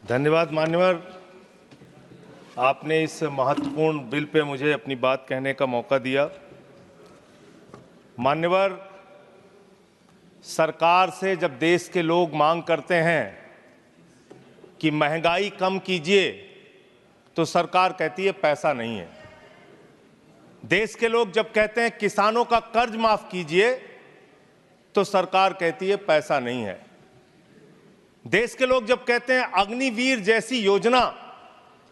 धन्यवाद मान्यवर, आपने इस महत्वपूर्ण बिल पे मुझे अपनी बात कहने का मौका दिया। मान्यवर, सरकार से जब देश के लोग मांग करते हैं कि महंगाई कम कीजिए, तो सरकार कहती है पैसा नहीं है। देश के लोग जब कहते हैं किसानों का कर्ज माफ कीजिए, तो सरकार कहती है पैसा नहीं है। देश के लोग जब कहते हैं अग्निवीर जैसी योजना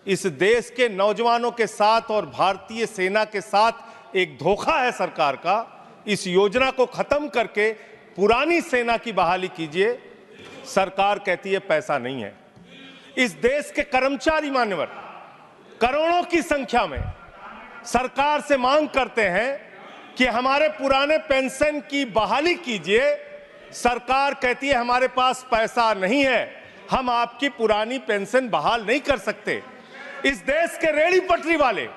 इस देश के नौजवानों के साथ और भारतीय सेना के साथ एक धोखा है सरकार का, इस योजना को खत्म करके पुरानी सेना की बहाली कीजिए, सरकार कहती है पैसा नहीं है। इस देश के कर्मचारी मान्यवर करोड़ों की संख्या में सरकार से मांग करते हैं कि हमारे पुराने पेंशन की बहाली कीजिए। सरकार कहती है हमारे पास पैसा नहीं है, हम आपकी पुरानी पेंशन बहाल नहीं कर सकते। इस देश के रेहड़ी पटरी वाले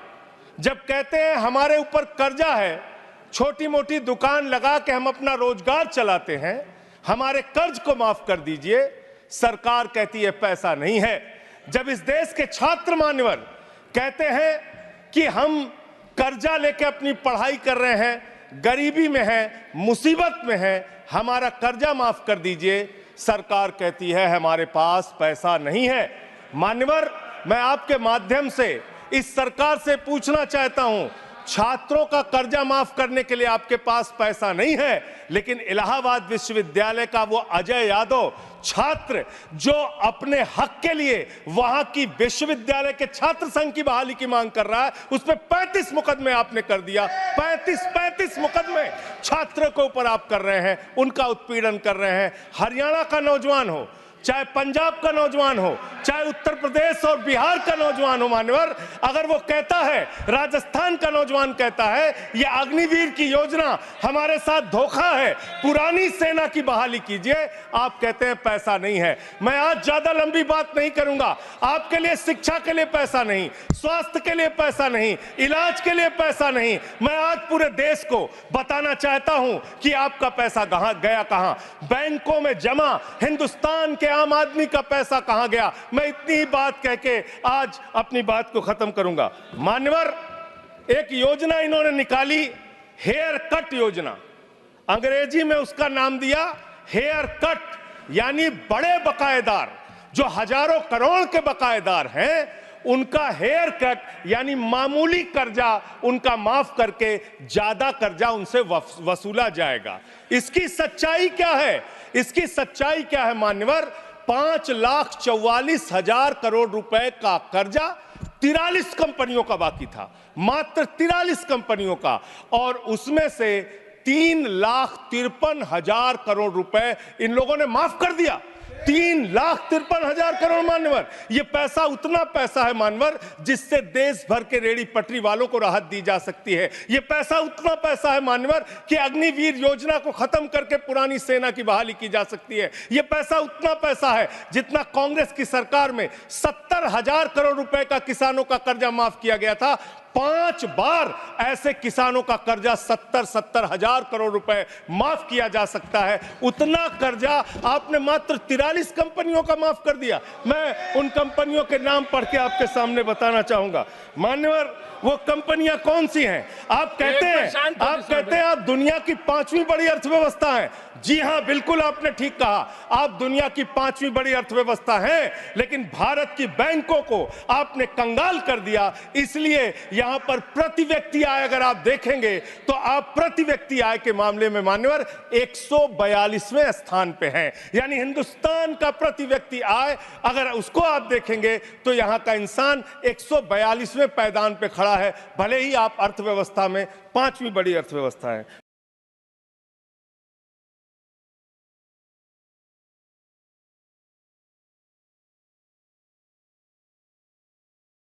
जब कहते हैं हमारे ऊपर कर्जा है, छोटी मोटी दुकान लगा के हम अपना रोजगार चलाते हैं, हमारे कर्ज को माफ कर दीजिए, सरकार कहती है पैसा नहीं है। जब इस देश के छात्र मान्यवर कहते हैं कि हम कर्जा लेके अपनी पढ़ाई कर रहे हैं, गरीबी में हैं, मुसीबत में हैं, हमारा कर्जा माफ कर दीजिए, सरकार कहती है हमारे पास पैसा नहीं है। मान्यवर, मैं आपके माध्यम से इस सरकार से पूछना चाहता हूं, छात्रों का कर्जा माफ करने के लिए आपके पास पैसा नहीं है, लेकिन इलाहाबाद विश्वविद्यालय का वो अजय यादव छात्र जो अपने हक के लिए वहां की विश्वविद्यालय के छात्र संघ की बहाली की मांग कर रहा है, उस पर 35 मुकदमे आपने कर दिया। 35 मुकदमे छात्र के ऊपर आप कर रहे हैं, उनका उत्पीड़न कर रहे हैं। हरियाणा का नौजवान हो, चाहे पंजाब का नौजवान हो, चाहे उत्तर प्रदेश और बिहार का नौजवान हो मान्यवर, अगर वो कहता है, राजस्थान का नौजवान कहता है ये अग्निवीर की योजना हमारे साथ धोखा है, पुरानी सेना की बहाली कीजिए, आप कहते हैं पैसा नहीं है। मैं आज ज्यादा लंबी बात नहीं करूंगा। आपके लिए शिक्षा के लिए पैसा नहीं, स्वास्थ्य के लिए पैसा नहीं, इलाज के लिए पैसा नहीं। मैं आज पूरे देश को बताना चाहता हूं कि आपका पैसा कहां गया, कहां बैंकों में जमा हिंदुस्तान के आम आदमी का पैसा कहां गया। मैं इतनी ही बात कह के आज अपनी बात को खत्म करूंगा। मान्यवर, एक योजना इन्होंने निकाली, हेयर कट योजना, अंग्रेजी में उसका नाम दिया हेयर कट, यानी बड़े बकायेदार जो हजारों करोड़ के बकायेदार हैं, उनका हेयर कट यानी मामूली कर्जा उनका माफ करके ज्यादा कर्जा उनसे वसूला जाएगा। इसकी सच्चाई क्या है? इसकी सच्चाई क्या है मान्यवर? 5,44,000 करोड़ रुपए का कर्जा 43 कंपनियों का बाकी था, मात्र 43 कंपनियों का, और उसमें से 3,53,000 करोड़ रुपए इन लोगों ने माफ कर दिया। 3,53,000 करोड़ मान्यवर, ये पैसा उतना पैसा है मान्यवर जिससे देश भर के रेहड़ी पटरी वालों को राहत दी जा सकती है। ये पैसा उतना पैसा है मान्यवर कि अग्निवीर योजना को खत्म करके पुरानी सेना की बहाली की जा सकती है। ये पैसा उतना पैसा है जितना कांग्रेस की सरकार में 70,000 करोड़ रुपए का किसानों का कर्जा माफ किया गया था। 5 बार ऐसे किसानों का कर्जा 70,000 करोड़ रुपए माफ किया जा सकता है। उतना कर्जा आपने मात्र 43 कंपनियों का माफ कर दिया। मैं उन कंपनियों के नाम पढ़ के आपके सामने बताना चाहूंगा। मान्यवर, वो कंपनियां कौन सी हैं? आप कहते हैं आप दुनिया की 5वीं बड़ी अर्थव्यवस्था हैं। जी हां, बिल्कुल आपने ठीक कहा, आप दुनिया की 5वीं बड़ी अर्थव्यवस्था हैं, लेकिन भारत की बैंकों को आपने कंगाल कर दिया। इसलिए यहां पर प्रति व्यक्ति आय अगर आप देखेंगे तो आप प्रति व्यक्ति आय के मामले में मान्यवर 142वें स्थान पे हैं। यानी हिंदुस्तान का प्रति व्यक्ति आय अगर उसको आप देखेंगे तो यहां का इंसान 142वें पायदान पे खड़ा है, भले ही आप अर्थव्यवस्था में 5वीं बड़ी अर्थव्यवस्था है।